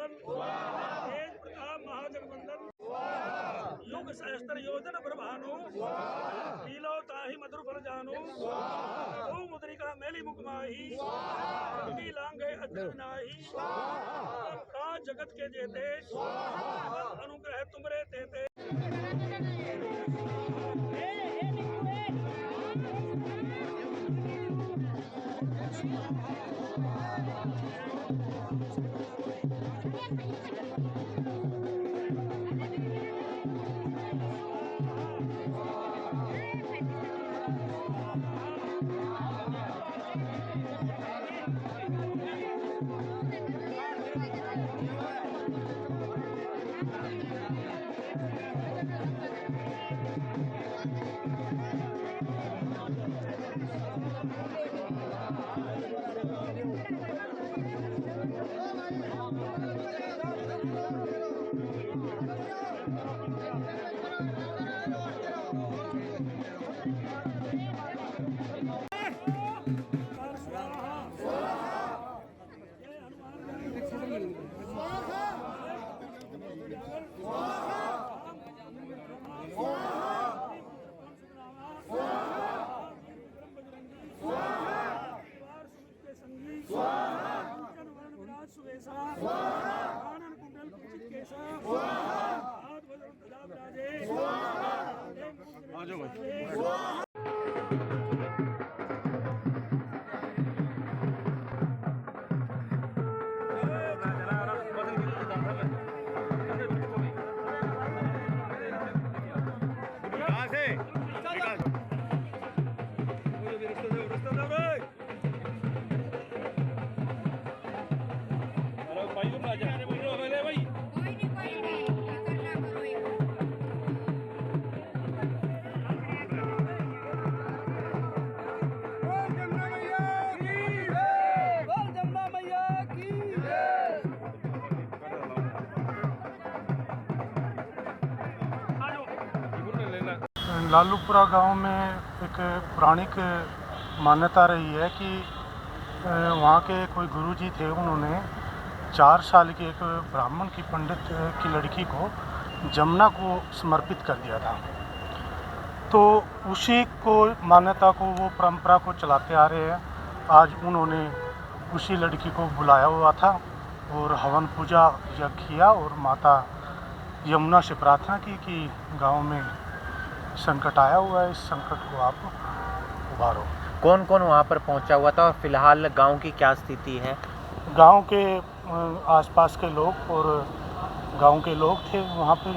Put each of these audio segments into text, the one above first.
मंडल तेज प्रताप महाजगवंदन युग सहस्त्र योजन प्रभानु लीलो ताहि मधुर फल जानु ओ मुद्रिका मेली मुकमाही लांगे अग्र नाही का जगत के जेते अनुग्रह तुमरे तेते। लालूपुरा गांव में एक पौराणिक मान्यता रही है कि वहाँ के कोई गुरुजी थे, उन्होंने 4 साल की एक ब्राह्मण की पंडित की लड़की को जमुना को समर्पित कर दिया था। तो उसी को मान्यता को, वो परंपरा को चलाते आ रहे हैं। आज उन्होंने उसी लड़की को बुलाया हुआ था और हवन पूजा यज्ञ किया और माता यमुना से प्रार्थना की कि गांव में संकट आया हुआ है, इस संकट को आप उभारो। कौन कौन वहाँ पर पहुँचा हुआ था और फिलहाल गांव की क्या स्थिति है? गांव के आसपास के लोग और गांव के लोग थे वहाँ पे,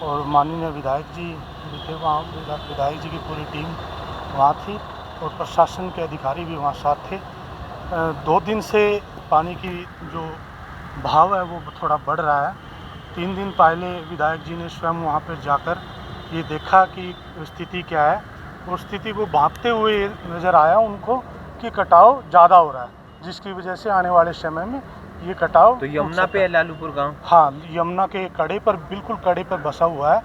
और माननीय विधायक जी भी थे वहाँ। विधायक जी की पूरी टीम वहाँ थी और प्रशासन के अधिकारी भी वहाँ साथ थे। 2 दिन से पानी की जो बहाव है वो थोड़ा बढ़ रहा है। 3 दिन पहले विधायक जी ने स्वयं वहाँ पर जाकर ये देखा कि स्थिति क्या है, और स्थिति को भांपते हुए नज़र आया उनको कि कटाव ज़्यादा हो रहा है, जिसकी वजह से आने वाले समय में ये कटाव। तो यमुना पे है लालूपुर गांव? हाँ, यमुना के कड़े पर, बिल्कुल कड़े पर बसा हुआ है,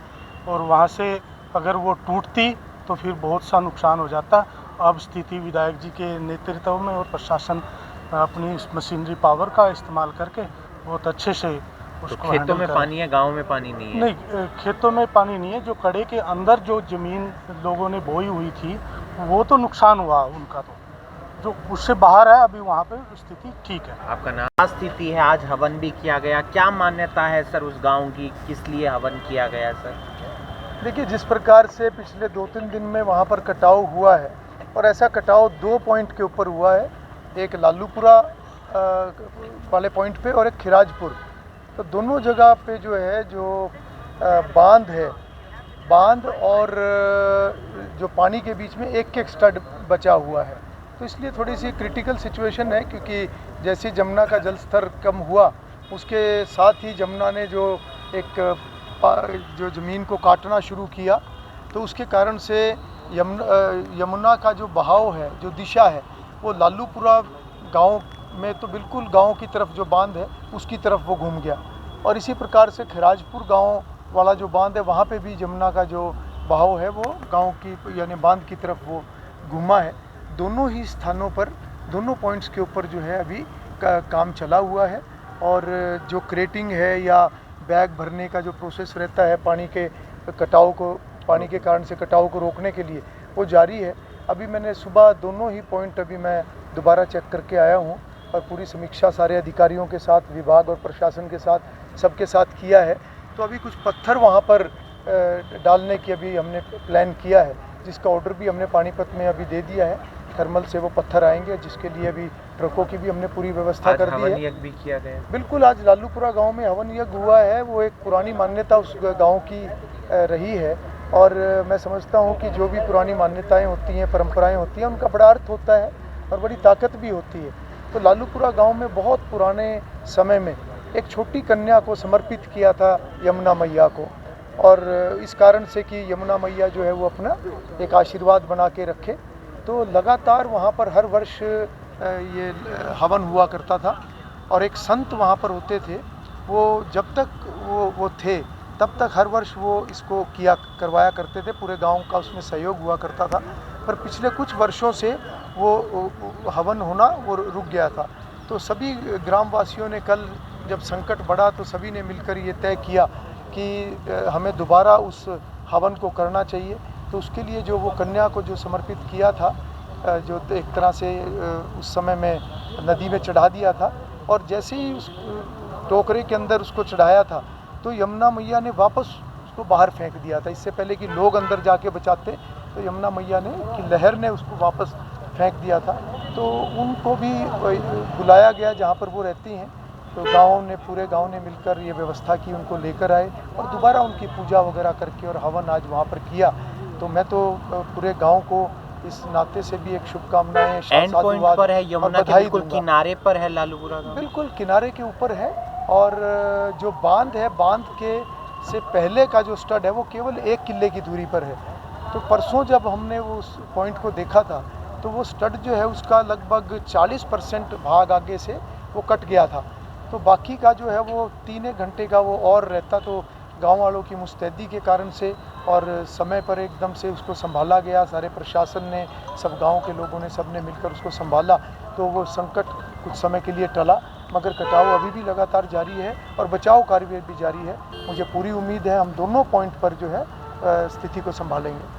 और वहाँ से अगर वो टूटती तो फिर बहुत सा नुकसान हो जाता। अब स्थिति विधायक जी के नेतृत्व में और प्रशासन अपनी मशीनरी पावर का इस्तेमाल करके बहुत अच्छे से तो खेतों में पानी है, गांव में पानी नहीं है? नहीं, खेतों में पानी नहीं है। जो कड़े के अंदर जो ज़मीन लोगों ने बोई हुई थी वो तो नुकसान हुआ उनका, तो जो उससे बाहर है अभी वहाँ पे स्थिति ठीक है। आपका नाम स्थिति है, आज हवन भी किया गया, क्या मान्यता है सर उस गांव की, किस लिए हवन किया गया सर? देखिए, जिस प्रकार से पिछले 2-3 दिन में वहाँ पर कटाव हुआ है, और ऐसा कटाव 2 पॉइंट के ऊपर हुआ है, एक लालूपुरा वाले पॉइंट पे और एक खिराजपुर। तो दोनों जगह पे जो है, जो बांध है, बांध और जो पानी के बीच में एक स्टड बचा हुआ है। तो इसलिए थोड़ी सी क्रिटिकल सिचुएशन है, क्योंकि जैसे जमुना का जल स्तर कम हुआ, उसके साथ ही जमुना ने जो ज़मीन को काटना शुरू किया, तो उसके कारण से यमुना का जो बहाव है, जो दिशा है, वो लालूपुरा गांव में तो बिल्कुल गांव की तरफ जो बांध है उसकी तरफ वो घूम गया। और इसी प्रकार से खिराजपुर गांव वाला जो बांध है, वहाँ पे भी जमुना का जो बहाव है वो गांव की यानी बांध की तरफ वो घूमा है। दोनों ही स्थानों पर, दोनों पॉइंट्स के ऊपर जो है अभी काम चला हुआ है, और जो क्रेटिंग है या बैग भरने का जो प्रोसेस रहता है पानी के कटाव को, पानी के कारण से कटाव को रोकने के लिए, वो जारी है। अभी मैंने सुबह दोनों ही पॉइंट अभी मैं दोबारा चेक करके आया हूँ और पूरी समीक्षा सारे अधिकारियों के साथ, विभाग और प्रशासन के साथ, सबके साथ किया है। तो अभी कुछ पत्थर वहाँ पर डालने की अभी हमने प्लान किया है, जिसका ऑर्डर भी हमने पानीपत में अभी दे दिया है। थर्मल से वो पत्थर आएंगे, जिसके लिए अभी ट्रकों की भी हमने पूरी व्यवस्था कर दी है। हवन यज्ञ भी किया गया। बिल्कुल, आज लालूपुरा गांव में हवन यज्ञ हुआ है। वो एक पुरानी मान्यता उस गांव की रही है और मैं समझता हूं कि जो भी पुरानी मान्यताएं होती हैं, परंपराएं होती हैं, उनका बड़ा अर्थ होता है और बड़ी ताकत भी होती है। तो लालूपुरा गांव में बहुत पुराने समय में एक छोटी कन्या को समर्पित किया था यमुना मैया को, और इस कारण से कि यमुना मैया जो है वो अपना एक आशीर्वाद बना के रखे, तो लगातार वहाँ पर हर वर्ष ये हवन हुआ करता था। और एक संत वहाँ पर होते थे, वो जब तक वो थे तब तक हर वर्ष वो इसको करवाया करते थे। पूरे गांव का उसमें सहयोग हुआ करता था, पर पिछले कुछ वर्षों से वो हवन होना वो रुक गया था। तो सभी ग्रामवासियों ने कल जब संकट बढ़ा तो सभी ने मिलकर ये तय किया कि हमें दोबारा उस हवन को करना चाहिए। तो उसके लिए जो वो कन्या को जो समर्पित किया था, जो एक तरह से उस समय में नदी में चढ़ा दिया था, और जैसे ही उस टोकरे के अंदर उसको चढ़ाया था तो यमुना मैया ने वापस उसको बाहर फेंक दिया था। इससे पहले कि लोग अंदर जाके बचाते, तो यमुना मैया ने कि लहर ने उसको वापस फेंक दिया था। तो उनको भी बुलाया गया जहाँ पर वो रहती हैं। तो पूरे गांव ने मिलकर ये व्यवस्था की, उनको लेकर आए और दोबारा उनकी पूजा वगैरह करके और हवन आज वहाँ पर किया। तो मैं तो पूरे गांव को इस नाते से भी एक शुभकामनाएं, एंड पॉइंट पर है, यमुना के बिल्कुल किनारे पर है लालूपुरा गांव। बिल्कुल किनारे के ऊपर है, और जो बांध है, बांध के से पहले का जो स्टड है वो केवल 1 किले की दूरी पर है। तो परसों जब हमने वो उस पॉइंट को देखा था तो वो स्टड जो है उसका लगभग 40% भाग आगे से वो कट गया था। तो बाकी का जो है वो 3 घंटे का वो और रहता। तो गांव वालों की मुस्तैदी के कारण से और समय पर एकदम से उसको संभाला गया। सारे प्रशासन ने, सब गांव के लोगों ने, सब ने मिलकर उसको संभाला, तो वो संकट कुछ समय के लिए टला। मगर कटाव अभी भी लगातार जारी है और बचाव कार्य भी जारी है। मुझे पूरी उम्मीद है हम दोनों पॉइंट पर जो है स्थिति को संभालेंगे।